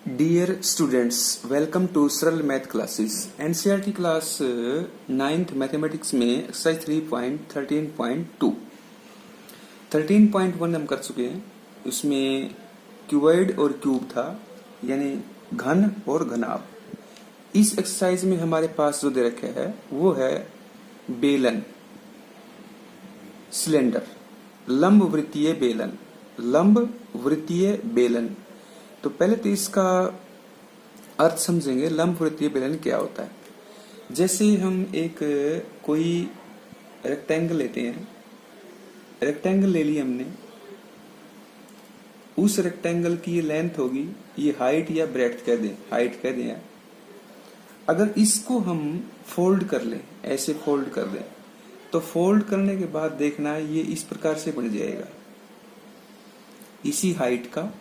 Dear students, welcome to सरल math classes. NCERT class 9th mathematics में exercise 3.13.2 13.1 हम कर चुके हैं। उसमें क्यूबॉइड और क्यूब था, यानी घन और घनाभ। इस एक्सरसाइज में हमारे पास जो दे रखा है वो है बेलन, सिलेंडर, लंब वृत्तीय बेलन, लंब वृत्तीय बेलन। तो पहले तो इसका अर्थ समझेंगे, लंब वृत्तीय बेलन क्या होता है। जैसे हम एक कोई रेक्टेंगल लेते हैं, रेक्टेंगल ले लिया हमने, उस रेक्टेंगल की ये लेंथ होगी, ये हाइट या ब्रेड्थ कह दें, हाइट कह दें। अगर इसको हम फोल्ड कर लें, ऐसे फोल्ड कर दें, तो फोल्ड करने के बाद देखना है ये इस प्रकार से बन जाएगा, इसी हाइट का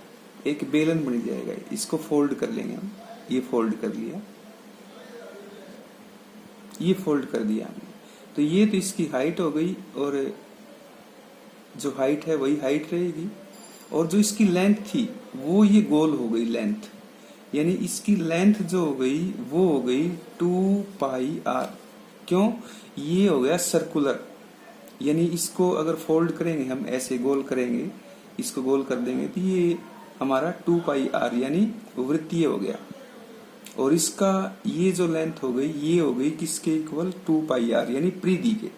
एक बेलन बन जाएगा। इसको फोल्ड कर लेंगे हम, ये फोल्ड कर लिया, ये फोल्ड कर दिया हमने, तो ये तो इसकी हाइट हो गई, और जो हाइट है वही हाइट रहेगी, और जो इसकी लेंथ थी वो ये गोल हो गई लेंथ, यानी इसकी लेंथ जो हो गई वो हो गई 2 पाई आर। क्यों? ये हो गया सर्कुलर, यानी इसको अगर फोल्ड करेंगे हम, ऐसे गोल करेंगे, इसको गोल कर देंगे, तो ये हमारा 2 पाई आर यानी वृत्तीय हो गया। और इसका ये जो लेंथ हो गई, ये हो गई किसके इक्वल? 2 पाई आर यानी परिधि के।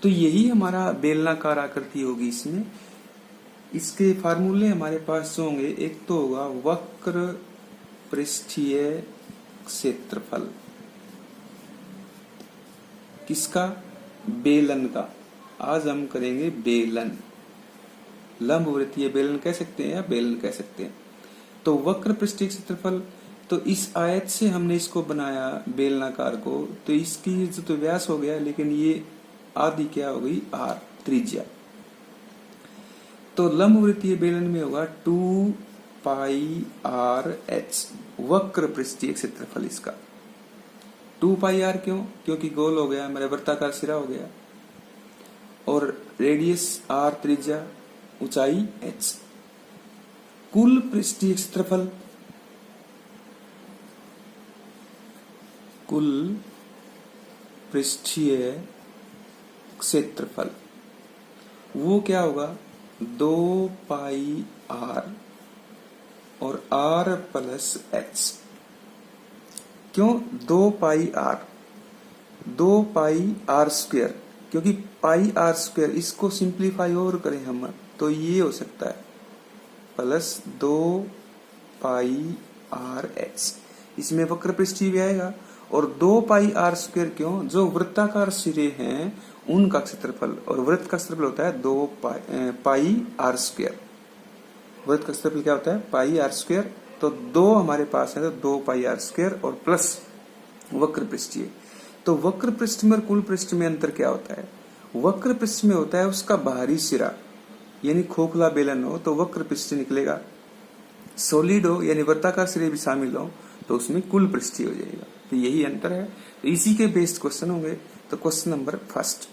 तो यही हमारा बेलनाकार आकृति होगी इसमें। इसके फार्मूले हमारे पास जो होंगे, एक तो होगा वक्र पृष्ठीय क्षेत्रफल, किसका? बेलन का। आज हम करेंगे बेलन, लंब वृत्तीय बेलन कह सकते हैं या बेलन कह सकते हैं। तो वक्र पृष्ठीय क्षेत्रफल, तो इस आयत से हमने इसको बनाया बेलनाकार को, तो इसकी जो तो व्यास हो गया, लेकिन ये आदि क्या हो गई? आर, त्रिज्या। तो लंब वृत्तीय बेलन में होगा 2 पाई आर एच, वक्र पृष्ठीय क्षेत्रफल इसका। 2 पाई आर क्यों? क्योंकि गोल हो गया, मेरा वृत्ताकार सिरा हो गया, और रेडियस आर, त्रिज्या, ऊंचाई h। कुल पृष्ठीय क्षेत्रफल, कुल पृष्ठीय क्षेत्रफल वो क्या होगा? 2 पाई आर और r प्लस h। क्यों 2 pi are? 2 pi are square, क्योंकि पाई आर स्क्वायर, इसको सिंप्लीफाई और करें हम तो ये हो सकता है प्लस 2 पाई आर एच। इसमें वक्र पृष्ठीय भी आएगा, और 2 पाई आर स्क्वायर क्यों? जो वृत्ताकार सिरे हैं उनका क्षेत्रफल, और वृत्त का क्षेत्रफल होता है 2 पाई आर स्क्वायर। वृत्त का क्षेत्रफल क्या होता है? पाई आर स्क्वायर। तो 2 हमारे पास है, तो 2 पाई आर स्क्वायर और प्लस वक्र पृष्ठीय। तो वक्र पृष्ठ में और कुल पृष्ठ में अंतर क्या होता है? वक्र पृष्ठ में होता है उसका बाहरी सिरा, यानी खोखला बेलन हो तो वक्र पृष्ठ निकलेगा। सॉलिड हो यानी वृत्ताकार सिरे भी शामिल हो तो उसमें कुल पृष्ठीय हो जाएगा। तो यही अंतर है। तो इसी के बेस्ड क्वेश्चन होंगे। तो question number first,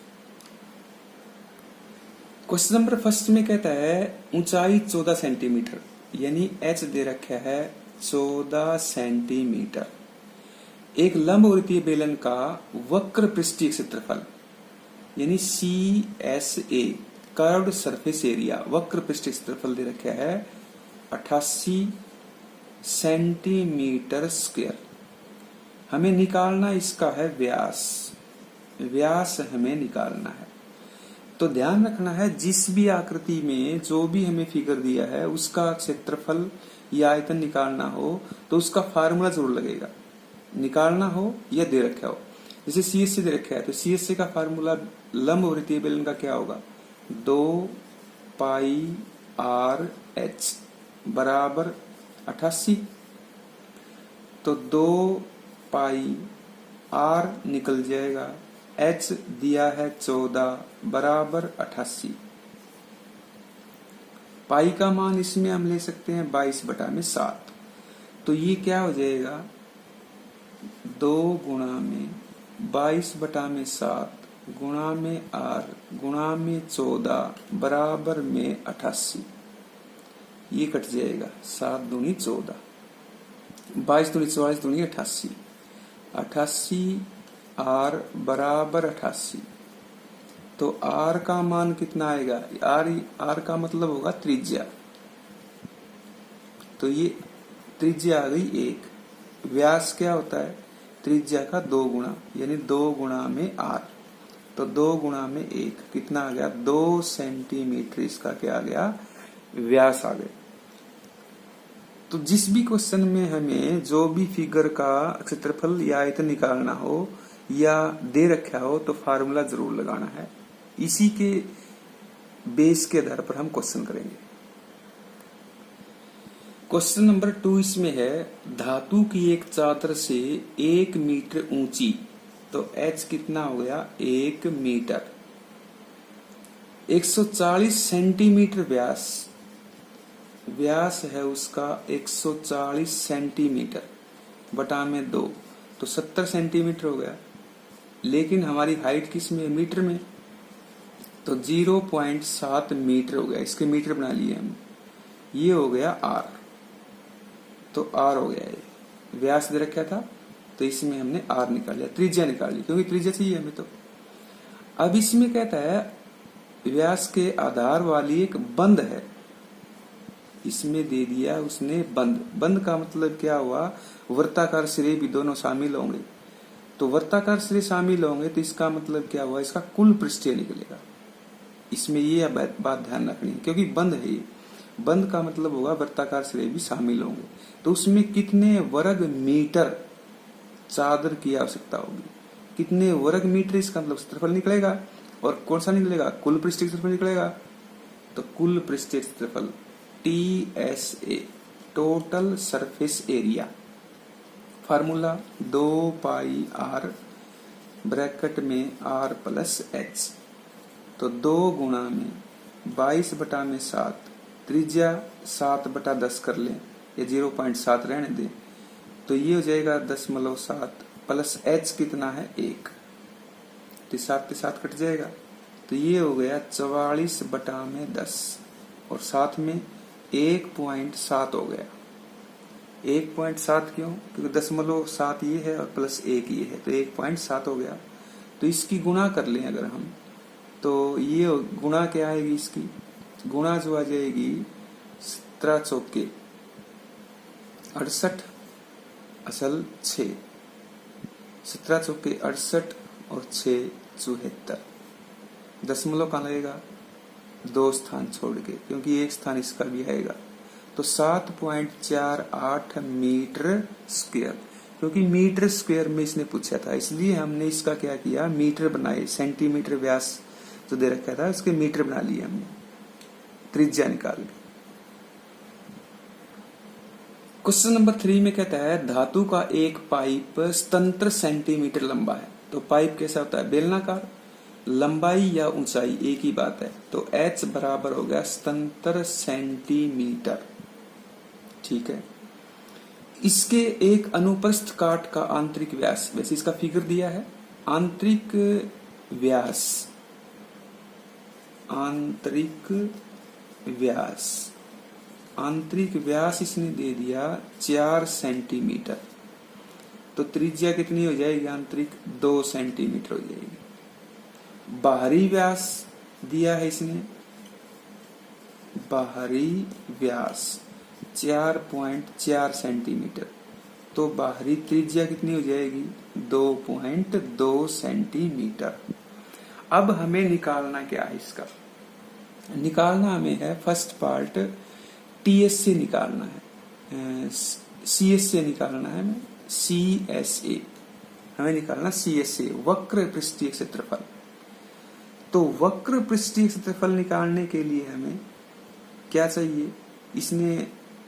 question number first में कहता है ऊंचाई 14 सेंटीमीटर, यानी h दे रखा है 14 सेंटीमीटर, एक लंब वृत्तीय बेलन का वक्र पृष्ठीय क्षेत्रफल यानी CSA, कर्व्ड सरफेस एरिया, वक्र पृष्ठीय क्षेत्रफल दे रखा है 88 सेंटीमीटर स्क्वायर। हमें निकालना इसका है व्यास, व्यास हमें निकालना है। तो ध्यान रखना है, जिस भी आकृति में जो भी हमें फिगर दिया है उसका क्षेत्रफल या आयतन निकालना हो तो उसका फार्मूला जरूर लगेगा, निकालना हो या दे रखा हो। जैसे CSA दे रखा है, तो CSA का फार्मूला लंब वृत्तीय बेलन का क्या होगा? 2 पाई आर एच बराबर 88। तो 2 पाई आर निकल जाएगा, h दिया है 14 बराबर 88। पाई का मान इसमें हम ले सकते हैं 22/7। तो ये क्या हो जाएगा? 2 गुणा में 22/7 गुणा में r गुणा में 14 बराबर में 88। ये कट जाएगा, 7 दूनी 14, 22 दूनी 44 दूनी 88, 88 आर बराबर 88। तो आर का मान कितना आएगा, आर का मतलब होगा त्रिज्या, तो ये त्रिज्या आ गई 1। व्यास क्या होता है, त्रिज्या का 2 गुणा, यानी 2 गुणा में आर, तो 2 गुणा में 1 कितना आ गया, 2 सेंटीमीटर इसका क्या आ गया, व्यास आ गया। तो जिस भी क्वेश्चन में हमें जो भी फिगर का क्षेत्रफल या आयतन निकालना हो या दे रखा हो तो फार्मूला जरूर लगाना है, इसी के बेस के आधार पर हम क्वेश्चन करेंगे। क्वेश्चन नंबर 2 इसमें है, धातु की एक चादर से 1 मीटर ऊंची, तो h कितना हो गया, 1 मीटर, 140 सेंटीमीटर व्यास है उसका 140 सेंटीमीटर बटा में 2, तो 70 सेंटीमीटर हो गया। लेकिन हमारी हाइट किस में, मीटर में, तो 0.7 मीटर हो गया, इसके मीटर बना लिए हम, ये हो गया आर, तो आर हो गया, ये व्यास दे रखा था तो इसमें हमने आर निकाल लिया, त्रिज्या निकाल ली, क्योंकि त्रिज्या चाहिए हमें। तो अब इसमें कहता है व्यास के आधार वाली एक बंद है, इसमें दे दिया उसने बंद का मतलब क्या हुआ, वृत्ताकार सिरे भी दोनों शामिल होंगे, तो वृत्ताकार सिरे शामिल होंगे तो इसका मतलब क्या हुआ, इसका कुल पृष्ठीय निकलेगा। इसमें ये बात ध्यान रखनी है, क्योंकि बंद है ये, बंद का मतलब होगा वृत्ताकार सिरे भी शामिल होंगे, तो उसमें कितने वर्ग मीटर चादर की आवश्यकता होगी, कितने वर्ग मीटर इसका मतलब क्षेत्रफल निकलेगा, और कौन सा निकलेगा, कुल पृष्ठीय क्षेत्रफल निकलेगा। तो कुल पृष्ठीय क्षेत्रफल TSA, total surface area, formula 2 pi R bracket में r प्लस h, तो 2 गुणा में 22 बटा में 7, त्रिज्या 7 बटा 10 कर लें, ये 0.7 रहने दें, तो ये हो जाएगा 0.7 प्लस h कितना है 1, तो 7 के 7 कट जाएगा, तो ये हो गया 44 बटा में 10, और साथ में 1.7 हो गया। 1.7 क्यों, क्योंकि 0.7 ये है और प्लस 1 ये है, तो 1.7 हो गया। तो इसकी गुणा कर लें अगर हम, तो ये गुणा क्या आएगी, इसकी गुणा जो आ जाएगी 17 चौके 68 असल 6, 17 चौके 68 और 6 74, दशमलव कहाँ लगेगा, 2 स्थान छोड़ के, क्योंकि 1 स्थान इसका भी आएगा, तो 7.48 मीटर स्क्वायर, क्योंकि मीटर स्क्वायर में इसने पूछा था, इसलिए हमने इसका क्या किया, मीटर बनाए, सेंटीमीटर व्यास जो दे रखा था उसके मीटर बना लिए हमने, त्रिज्या निकाल ली। क्वेश्चन नंबर 3 में कहता है, धातु का एक पाइप 77 सेंटीमीटर लंबा है, तो पाइप कैसा होता है, बेलनाकार, लंबाई या ऊंचाई एक ही बात है, तो h बराबर हो गया 77 सेंटीमीटर, ठीक है। इसके एक अनुप्रस्थ काट का आंतरिक व्यास, वैसे इसका फिगर दिया है, आंतरिक व्यास इसने दे दिया 4 सेंटीमीटर, तो त्रिज्या कितनी हो जाएगी, आंतरिक 2 सेंटीमीटर हो जाएगी। बाहरी व्यास दिया है इसने, बाहरी व्यास 4.4 सेंटीमीटर, तो बाहरी त्रिज्या कितनी हो जाएगी, 2.2 सेंटीमीटर। अब हमें निकालना क्या है, इसका निकालना हमें है फर्स्ट पार्ट TSA निकालना है, CSA निकालना है, CSA हमें निकालना, CSA वक्र पृष्ठीय क्षेत्रफल। तो वक्र पृष्ठीय क्षेत्रफल निकालने के लिए हमें क्या चाहिए, इसने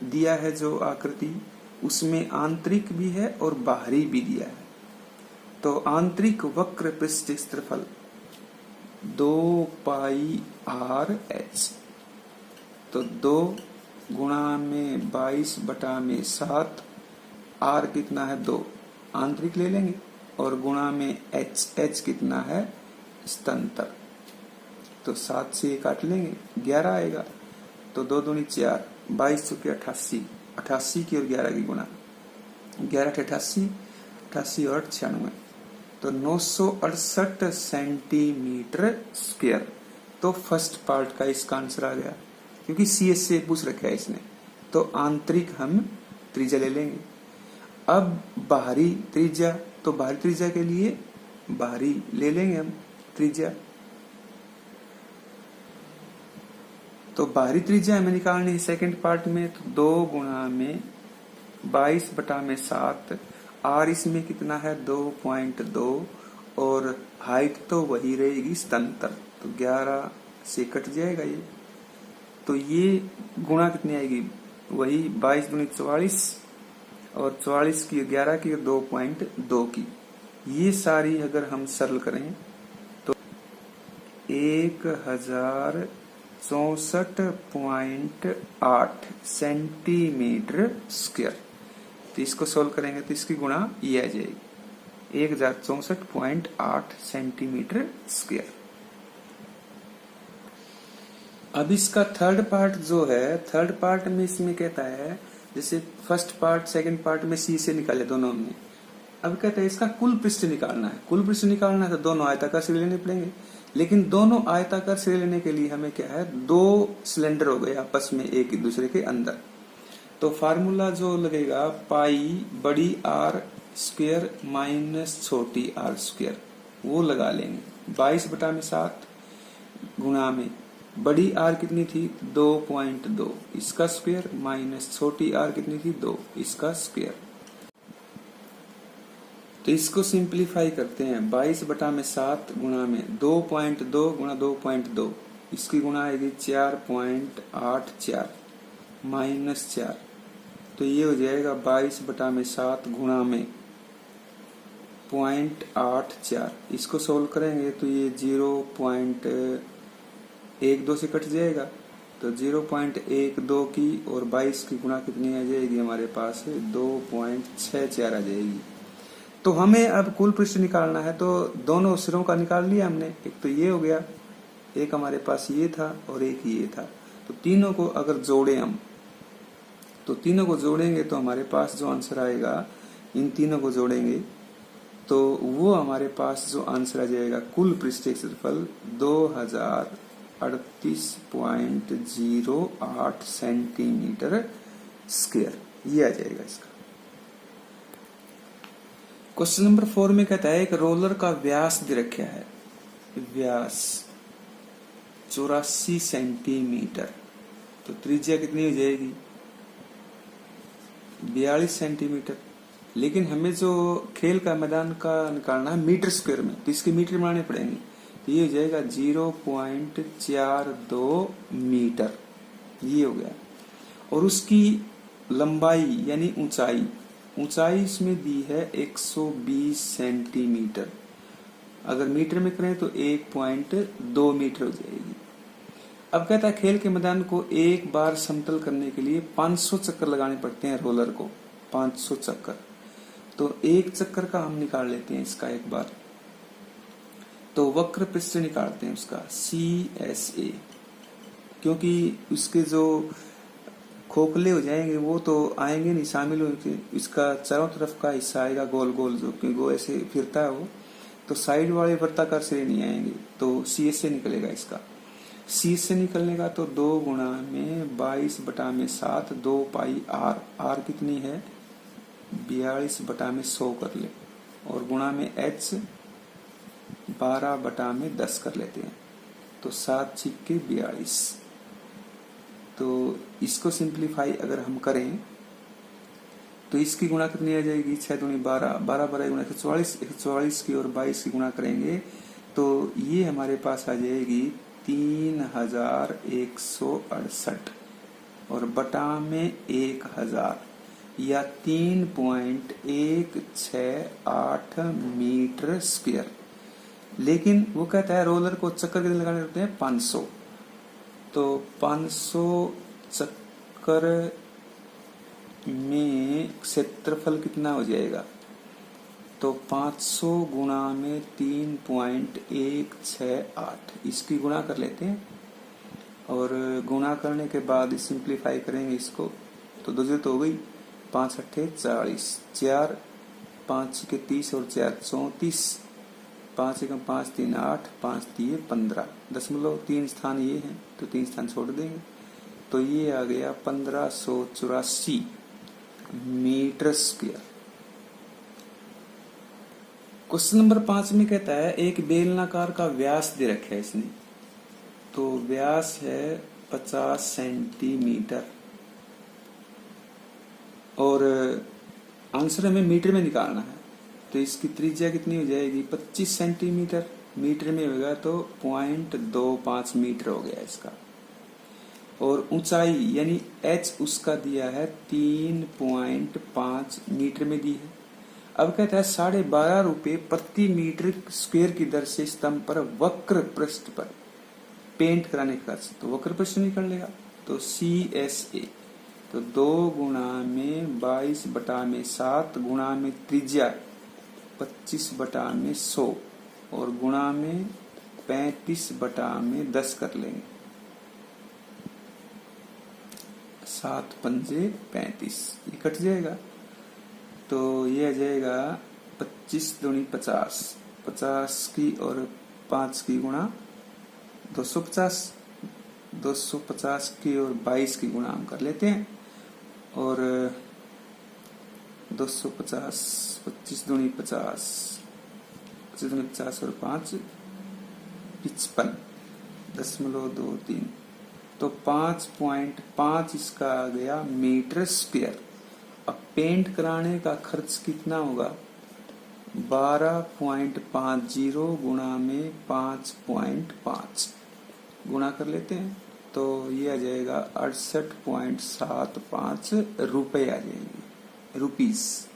दिया है जो आकृति, उसमें आंतरिक भी है और बाहरी भी दिया है, तो आंतरिक वक्र पृष्ठीय क्षेत्रफल 2 पाई आर एच, तो 2 गुणा में 22 बटा में 7, आर कितना है 2, आंतरिक ले लेंगे, और गुणा में एच कितना है स्तर, तो 7 से काट लेंगे 11 आएगा, तो 2 दूनी 4, 22 चौके 88, 88 की और 11 की गुणा, 11 88, 88 और 96, तो 968 सेंटीमीटर स्क्वायर। तो फर्स्ट पार्ट का इसका आंसर आ गया, क्योंकि CS से पूछ रखा है इसने। तो आंतरिक हम त्रिज्या ले लेंगे। अब बाहरी त्रिज्या, तो बाहरी त्रिज्या के लिए बाहरी ले लेंगे हम त्रिज्या। तो बाहरी त्रिज्या हमें निकालनी है सेकंड पार्ट में, तो 2 गुणा में 22/7, R इसमें कितना है 2.2, और हाइट तो वही रहेगी स्तंतर, तो 11 से कट जाएगा ये। तो ये गुणा कितनी आएगी, वही 22 दूनी 44, और 44 की 11 की 2.2 की। ये सारी अगर हम सरल करें तो 1064.8 सेंटीमीटर स्क्वायर। तो इसको सोल्व करेंगे तो इसकी गुणा ये आ जाएगी 1064.8 सेंटीमीटर स्क्वायर। अब इसका थर्ड पार्ट जो है, थर्ड पार्ट में इसमें कहता है, जैसे फर्स्ट पार्ट सेकंड पार्ट में C से निकाले दोनों में, अब कहता है इसका कुल पृष्ठ निकालना है। कुल पृष्ठ निकालना है तो दोनों आयताकार सिरे लेने पड़ेंगे, लेकिन दोनों आयताकार सिरे लेने के लिए हमें क्या है, 2 सिलेंडर हो गए आपस में एक दूसरे के अंदर। तो फार्मूला जो लगेगा, पाई बड़ी R स्क्वायर माइनस छोटी R स्क्वायर, वो लगा लेंगे। 22/7 गुणा में बड़ी R कितनी थी 2.2, इसका स्क्वायर, माइनस छोटी R कितनी थी 2, इसका स्क्वायर। तो इसको सिंप्लीफाई करते हैं, 22/7 गुणा में 2.2 गुणा 2.2, इसकी गुणा आएगी 4.84 माइनस 4, तो ये हो जाएगा 22/7 गुणा में 0.84। इसको सोल्व करेंगे तो ये 0.12 से कट जाएगा, तो 0.12 की और 22 की गुणा कितनी आ जाएगी हमारे पास है 2.64 आ जाएगी। तो हमें अब कुल पृष्ठ निकालना है, तो दोनों सिरों का निकाल लिया हमने। एक तो ये हो गया, एक हमारे पास ये था और एक ये था। तो तीनों को अगर जोड़े हम, तो तीनों को जोड़ेंगे तो हमारे पास जो आंसर आएगा, इन तीनों को जोड़ेंगे तो वो हमारे पास जो आंसर आ जाएगा, कुल पृष्ठीय क्षेत्रफल 2038.08 सेंटीमीटर स्क्वायर, ये आ जाएगा इसका। क्वेश्चन नंबर 4 में कहता है एक रोलर का व्यास दे रखा है, व्यास 84 सेंटीमीटर, तो त्रिज्या कितनी हो जाएगी 42 सेंटीमीटर। लेकिन हमें जो खेल का मैदान का निकालना है मीटर स्क्वायर में, तो इसके मीटर बनाने पड़ेंगे, तो ये हो जाएगा 0.42 मीटर, ये हो गया। और उसकी लंबाई यानी ऊंचाई, ऊंचाई इसमें दी है 120 सेंटीमीटर, अगर मीटर में करें तो 1.2 मीटर हो जाएगी। अब कहता है खेल के मैदान को एक बार समतल करने के लिए 500 चक्कर लगाने पड़ते हैं रोलर को, 500 चक्कर। तो एक चक्कर का हम निकाल लेते हैं इसका एक बार, तो वक्र पृष्ठ निकालते हैं उसका CSA, क्योंकि उसके जो खोखले हो जाएंगे वो तो आएंगे नहीं शामिल होंगे, इसका चारों तरफ का हिस्सा आएगा गोल गोल, जो क्योंकि वो ऐसे फिरता है वो, तो साइड वाले वृत्ताकार सिरे नहीं आएंगे, तो CSA निकलेगा इसका। C से निकलने का तो 2 गुणा में 22/7 2 पाई R कितनी है 42/100 कर ले, और गुणा में H 12/10 कर लेते हैं, तो 7 छिक्के 42। तो इसको सिंप्लीफाई अगर हम करें तो इसकी गुणा कितनी आ जाएगी 6 दूनी 12, 12 गुणा 144, 144 की और 22 की गुणा करेंगे तो ये हमारे पास आ जाएगी 3168, और बटा में 1000 या 3.168 मीटर स्क्वायर। लेकिन वो कहता है रोलर को चक्कर कितने लगाने होते हैं 500, तो 500 चक्कर में क्षेत्रफल कितना हो जाएगा, तो 500 गुणा में 3.168, इसकी गुणा कर लेते हैं और गुणा करने के बाद सिंप्लीफाई करेंगे इसको तो 2 तो हो गई, 5 अट्ठे 40, 4 5 के 30 और 4 34, 5 एकम 5 3 8, 5 3 15, 3 स्थान ये हैं तो 3 स्थान छोड़ देंगे तो ये आ गया 1584 मीटर स्क्वायर। क्वेश्चन नंबर 5 में कहता है एक बेलनाकार का व्यास दे रखा है इसने, तो व्यास है 50 सेंटीमीटर और आंसर हमें मीटर में निकालना है तो इसकी त्रिज्या कितनी हो जाएगी 25 सेंटीमीटर, मीटर में होगा तो 0.25 मीटर हो गया इसका। और ऊंचाई यानी h उसका दिया है 3.5 मीटर में दी है। अब कहता है 12.5 रुपए प्रति मीटर स्क्वायर की दर से स्तंभ पर वक्र पृष्ठ पर पेंट कराने का खर्च, तो वक्र पृष्ठ निकल लेगा तो CSA तो 2 गुणा में 22 बटा में 7 गुणा में त्रिज्या 25 बटा में 100 और गुणा में 35 बटा में 10 कर लेंगे, 7 पंजे 35 ये कट जाएगा तो ये आ जाएगा 25 दूनी 50, 50 की और 5 की गुणा 250, 250 की और 22 की गुणा हम कर लेते हैं और 250 25 दूनी 50, 25 दूनी 50 और 5 55 .23 तो 5.5 इसका आ गया मीटर स्क्वायर। अब पेंट कराने का खर्च कितना होगा 12.50 गुणा में 5.5 गुणा कर लेते हैं तो ये आ जाएगा 68.75 रुपए आ जाएंगे रुपीस।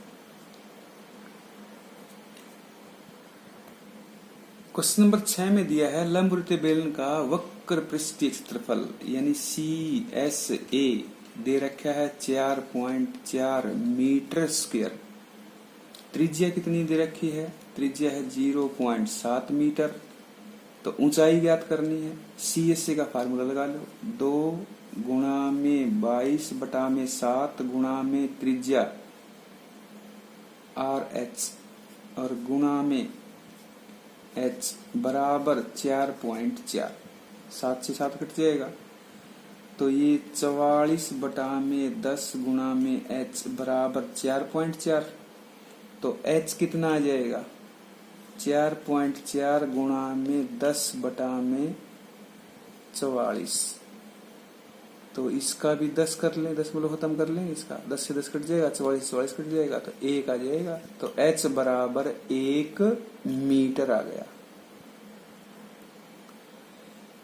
क्वेश्चन नंबर 6 में दिया है लंबवृत्तीय बेलन का वक्र पृष्ठीय क्षेत्रफल यानी CSA दे रखा है 4.4 मीटर स्क्वायर। त्रिज्या कितनी दे रखी है, त्रिज्या है 0.7 मीटर। तो ऊंचाई ज्ञात करनी है, CSA का फार्मूला लगा लो, 2 गुणा में 22 बटा में 7 गुणा में त्रिज्या RH और गुणा में H बराबर 4.4, 7 से 7 कट जाएगा तो ये 44 बटा में 10 गुणा में H बराबर 4.4 तो H कितना आ जाएगा 4.4 गुणा में 10 बटा में 44 तो इसका भी 10 कर लें, 10 खत्म कर लें, इसका 10 से 10 कट जाएगा, 44 से 44 कट जाएगा तो 1 आ जाएगा तो H बराबर 1 मीटर आ गया।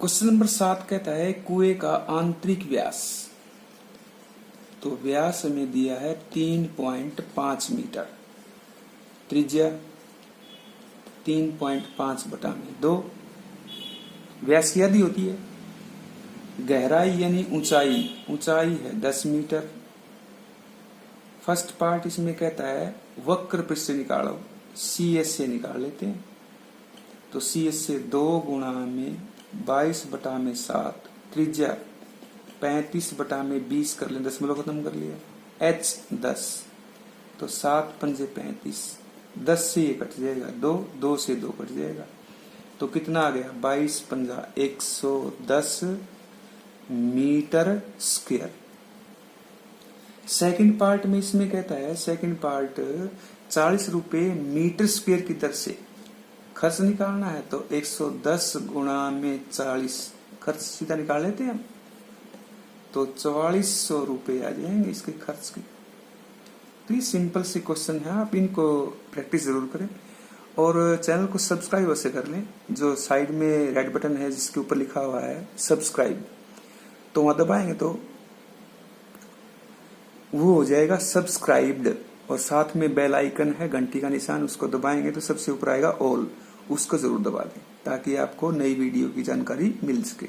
क्वेश्चन नंबर 7 कहता है कुएं का आंतरिक व्यास, तो व्यास हमें दिया है 3.5 मीटर, त्रिज्या 3.5 बटा में 2, व्यास की आधी होती है, गहराई यानी ऊंचाई, ऊंचाई है 10 मीटर। फर्स्ट पार्ट इसमें कहता है वक्र पृष्ठ निकालो, CSA निकाल लेते हैं तो CSA 2 गुणा में 22 बटा में 7 त्रिज्या 35 बटा में 20 कर लें, 10 खत्म कर लिया, H 10 तो 7 पंजे 35, 10 से ये कट जाएगा 2, 2 से 2 कट जाएगा तो कितना आ गया 22 पंजा 110 मीटर स्क्वायर। सेकंड पार्ट में इसमें कहता है सेकंड पार्ट 40 रुपए मीटर स्क्वायर की दर से खर्च निकालना है तो 110 गुणा में 40 खर्च सीधा निकाल लेते हैं हम तो 4400 रुपए आ जाएंगे इसके खर्च के। तो ये सिंपल सी क्वेश्चन है, आप इनको प्रैक्टिस जरूर करें और चैनल को सब्सक्राइब अवश्य कर लें। जो साइड में रेड बटन है जिसके ऊपर लिखा हुआ है सब्सक्राइब तो वहां दबाएंगे तो वो हो जाएगा सब्सक्राइब्ड और साथ में बेल आइकन है घंटी का निशान, उसको दबाएंगे तो सबसे ऊपर आएगा ऑल, उसको जरूर दबा दें ताकि आपको नई वीडियो की जानकारी मिल सके।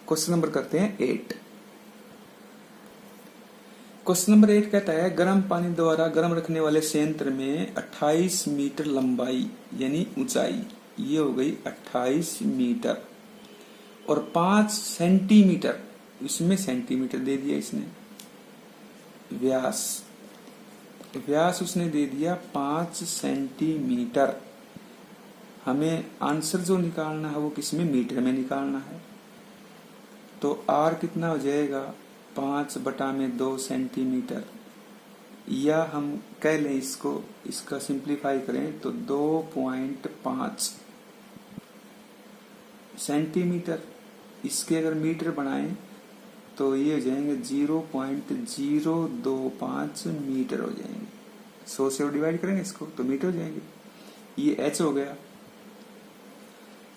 क्वेश्चन नंबर करते हैं 8। क्वेश्चन नंबर 8 कहता है गर्म पानी द्वारा गर्म रखने वाले संयंत्र में 28 मीटर लंबाई यानी ऊंचाई, ये हो गई 28 मीटर और 5 सेंटीमीटर, इसमें सेंटीमीटर दे दिया इसने, व्यास व्यास उसने दे दिया 5 सेंटीमीटर। हमें आंसर जो निकालना है वो किसमें, मीटर में निकालना है। तो आर कितना हो जाएगा, 5/2 सेंटीमीटर, या हम कह लें इसको, इसका सिंप्लीफाई करें तो 2.5 सेंटीमीटर। इसके अगर मीटर बनाएं तो ये हो जाएंगे 0.025 मीटर हो जाएंगे। 100 से डिवाइड करेंगे इसको तो मीटर हो जाएंगे। ये एच हो गया।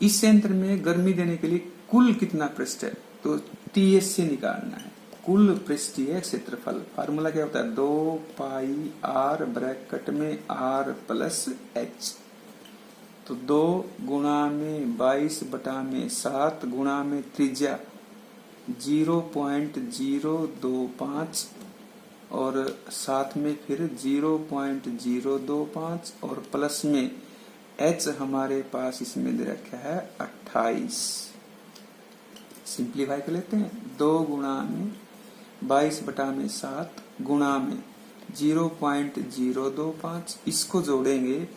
इस यंत्र में गर्मी देने के लिए कुल कितना पृष्ठ है, तो टीएस से निकालना है। कुल पृष्ठीय क्षेत्रफल, फार्मूला क्या होता है, 2πr ब्रैकेट में r प्लस h। तो 2 गुणा में 22/7 गुणा में त्रिज्या 0.025 और साथ में फिर 0.025 और प्लस में h हमारे पास इसमें दे रखा है 28। सिंप्लीफाई कर लेते हैं। 2 गुणा में 22/7 गुणा में 0.025, इसको जोड़ेंगे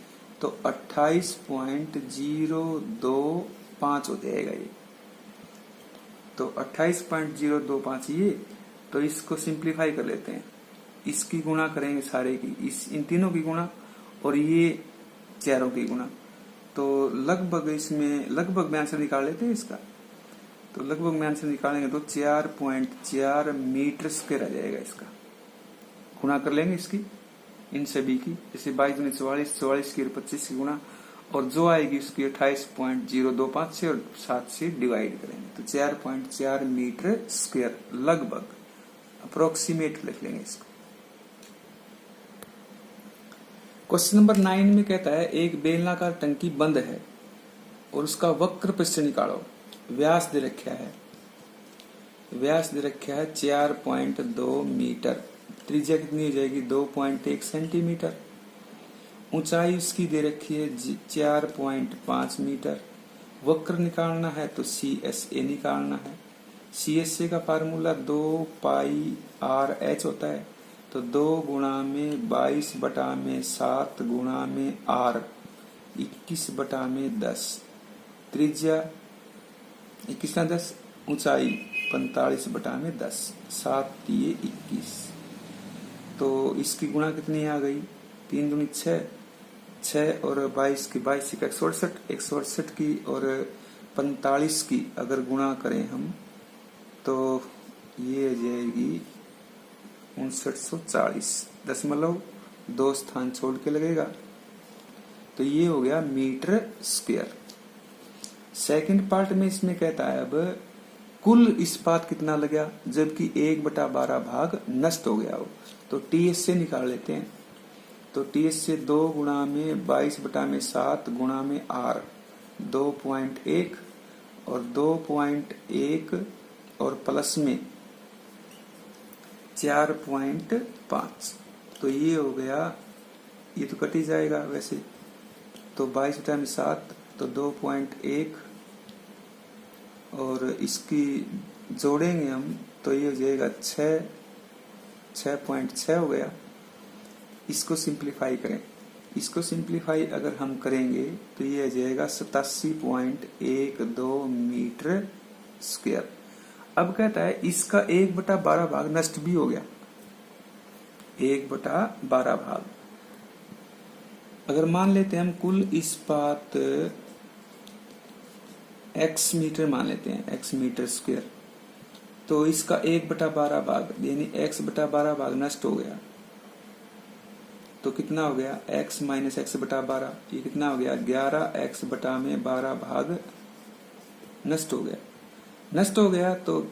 तो 28.025 हो जाएगा ये। तो 28.025 ये, तो इसको सिंप्लीफाई कर लेते हैं। इसकी गुणा करेंगे सारे की, इन तीनों की गुणा और ये चारों की गुणा, तो लगभग इसमें लगभग में आंसर निकाल लेते हैं इसका। तो लगभग में आंसर निकालेंगे तो 4.4 मीटर स्क्वायर आ जाएगा। इसका गुणा कर लेंगे इसकी, इन सभी की, जैसे 22 44, 44 की 25 की गुणा, और जो आएगी उसकी 28.025 से और 7 से डिवाइड करेंगे तो 4.4 मीटर स्क्वायर लगभग, अप्रोक्सीमेट लिख लेंगे इसको। क्वेश्चन नंबर 9 में कहता है एक बेलनाकार टंकी बंद है और उसका वक्र पृष्ठ निकालो। व्यास दे रखा है, व्यास दे रखा है 4.2 मीटर, त्रिज्या कितनी हो जाएगी 2.1 सेंटीमीटर, ऊंचाई उसकी दे रखी है 4.5 मीटर। वक्र निकालना है तो CSA निकालना है। CSA का फार्मूला 2πr/h होता है। तो 2 गुणा में 22/7 गुणा में r 21/10, त्रिज्या 21/10, ऊंचाई 45/10, 7 ये 21। तो इसकी गुणा कितनी आ गई, 3 दूनी 6, 6 और 22 की 22 का 168, 168 की और 45 की अगर गुणा करें हम तो ये आ जाएगी 5940.2 स्थान छोड़ के लगेगा। तो ये हो गया मीटर स्क्वायर। सेकंड पार्ट में इसमें कहता है अब कुल इस्पात कितना लगा जबकि 1/12 भाग नष्ट हो गया हो। तो टीएस से निकाल लेते हैं। तो टीएस से 2 गुणा में 22/7 गुणा में r 2.1 और 2.1 और प्लस में 4.5, तो ये हो गया, ये तो कट ही जाएगा वैसे। तो 22/7 तो 2.1 और इसकी जोड़ेंगे हम तो ये हो जाएगा 6.6 हो गया। इसको सिंप्लीफाई करें, इसको सिंप्लीफाई अगर हम करेंगे तो ये आ जाएगा 87.12 मीटर स्क्वायर। अब कहता है इसका 1/12 भाग नष्ट भी हो गया, 1/12 भाग। अगर मान लेते हैं हम कुल इस्पात x मीटर मान लेते हैं, x मीटर स्क्वायर, तो इसका 1/12 भाग यानी x/12 भाग नष्ट हो गया। तो कितना हो गया, x माइनस x/12, ये कितना हो गया 11x/12 भाग नष्ट हो गया। नष्ट हो गया तो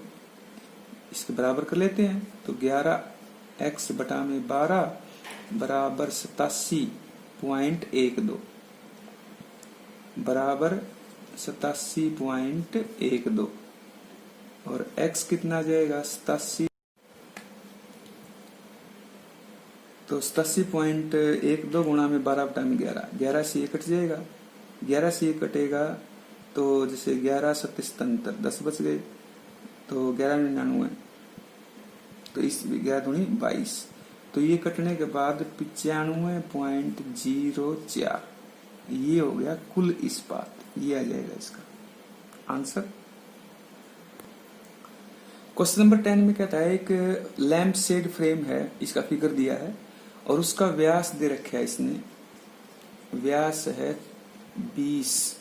इसके बराबर कर लेते हैं। तो 11x/12 बराबर 87.12 बराबर 87.12 और x कितना जाएगा 87, तो 87.12 गुणा में 12/11, 11 से ये कट जाएगा, 11 से ये कटेगा तो जैसे 11 10 बच गए तो 1199, तो इस 11 दूनी 22, तो ये कटने के बाद 95.04, ये हो गया कुल इस्पात। ये आ जाएगा इसका आंसर। क्वेश्चन नंबर 10 में कहता है एक लैंप शेड फ्रेम है, इसका फिगर दिया है और उसका व्यास दे रखा है, इसने व्यास है 20,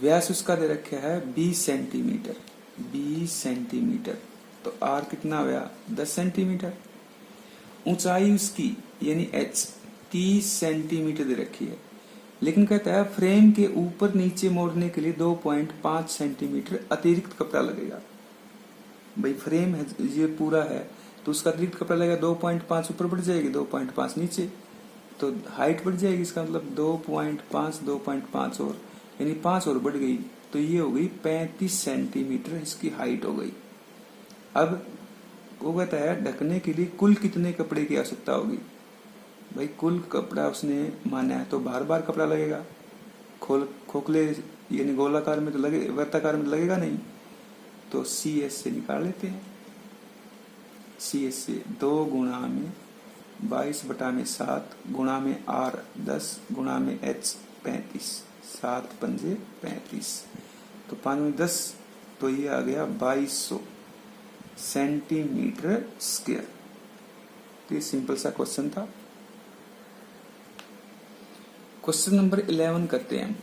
व्यास उसका दे रखा है 20 सेंटीमीटर, 20 सेंटीमीटर, तो आर कितना हुआ 10 सेंटीमीटर। ऊंचाई उसकी यानी h 30 सेंटीमीटर दे रखी है, लेकिन कहता है फ्रेम के ऊपर नीचे मोड़ने के लिए 2.5 सेंटीमीटर अतिरिक्त कपड़ा लगेगा। भाई फ्रेम है ये पूरा है तो उसका अतिरिक्त कपड़ा लगेगा, 2.5 ऊपर बढ़ जाएगी, 2.5 नीचे, तो हाइट बढ़ जाएगी, इसका मतलब 2.5 और यानी 5 और बढ़ गई, तो ये हो गई 35 सेंटीमीटर इसकी हाइट हो गई। अब वो कहता है ढकने के लिए कुल कितने कपड़े की आवश्यकता होगी। भाई कुल कपड़ा उसने माना है तो बार बार कपड़ा लगेगा, खोखले यानी गोलाकार में तो लगे, वृत्ताकार में तो लगेगा नहीं, तो CS से निकाल लेते हैं। CS से 2 गुणा में 22/7 गुणा में R 10 गुणा में H 35, 7 पंजे 35, तो 5 में 10, तो ये आ गया 2200 सेंटीमीटर स्क्वायर। तो ये सिंपल सा क्वेश्चन था। क्वेश्चन नंबर 11 करते हैं।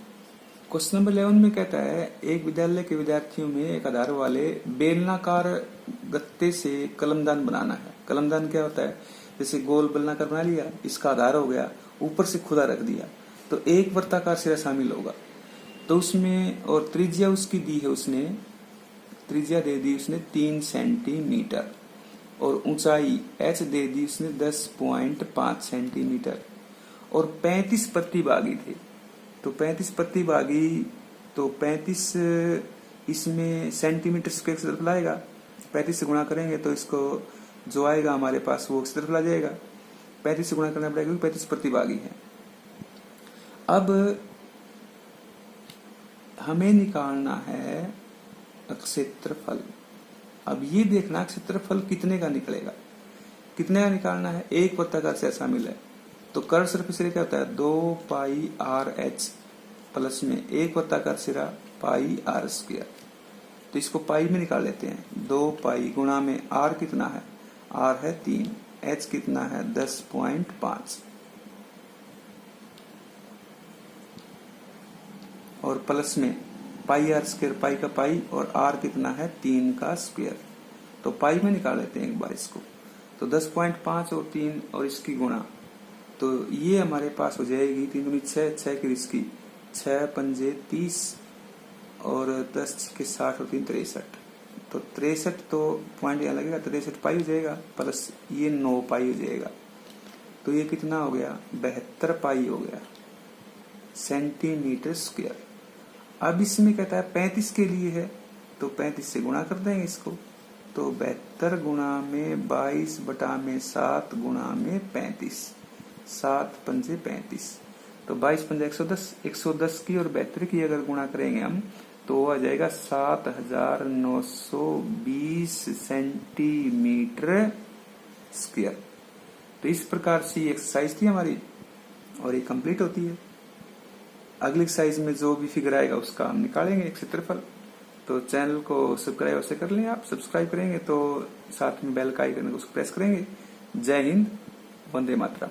क्वेश्चन नंबर 11 में कहता है एक विद्यालय के विद्यार्थियों में एक आधार वाले बेलनाकार गत्ते से कलमदान बनाना है। कलमदान क्या होता है, जैसे गोल बेलनाकार बना लिया, इसका आधार हो गया, ऊपर से खुदा रख दिया, तो एक वर्ताकार सिरा शामिल होगा, तो उसमें और त्रिज्या उसकी दी है, उसने त्रिज्या दे दी उसने 3 सेंटीमीटर और ऊंचाई h दे दी उसने 10.5 सेंटीमीटर और 35 प्रतिभागी थे। तो 35 प्रतिभागी, तो 35 इसमें सेंटीमीटर स्क्वायर की तरफ लाएगा, 35 से गुणा करेंगे तो इसको जो आएगा हमारे पास वो इस तरफ ला जाएगा, 35 से गुणा करना पड़ेगा क्योंकि 35 प्रतिभागी है। अब हमें निकालना है क्षेत्रफल। अब ये देखना क्षेत्रफल कितने का निकलेगा, कितने का निकालना है, एक वर्ताकार से शामिल है, तो कर्व सरफेस एरिया क्या होता है 2 पाई आर एच प्लस में एक वर्ताकार सिरा पाई आर स्क्वायर, तो इसको पाई में निकाल लेते हैं। 2 पाई गुणा में आर कितना है, आर है 3, एच कितना है 10.5 और प्लस में पाई आर स्क्वायर, पाई का पाई और आर कितना है 3 का स्क्वायर, तो पाई में निकाल लेते हैं एक बार इसको, तो 10.5 और 3 और इसकी गुणा, तो ये हमारे पास हो जाएगी 3 दूनी 6, 6 की इसकी 6 पंजे 30 और 10 के 60 और 3 63, तो 63, तो पॉइंट यहाँ लगेगा 63 पाई हो जाएगा, प्लस ये 9 पाई हो जाएगा, तो ये कितना हो गया 72 पाई हो गया सेंटीमीटर स्क्वायर। अब इसमें कहता है 35 के लिए है, तो 35 से गुणा कर देंगे इसको, तो 72 गुणा में 22/7 गुणा में 35, 7 पंजे 35, तो 22 पंजे 110, 110 की और 72 की अगर गुणा करेंगे हम तो आ जाएगा 7920 सेंटीमीटर स्क्वायर। तो इस प्रकार से ये एक्सरसाइज थी हमारी और ये कंप्लीट होती है। अगली एक्सरसाइज में जो भी फिगर आएगा उसका हम निकालेंगे क्षेत्रफल। तो चैनल को सब्सक्राइब अवश्य कर लें, आप सब्सक्राइब करेंगे तो साथ में बेल का आइकन को प्रेस करेंगे। जय हिंद, वंदे मातरम।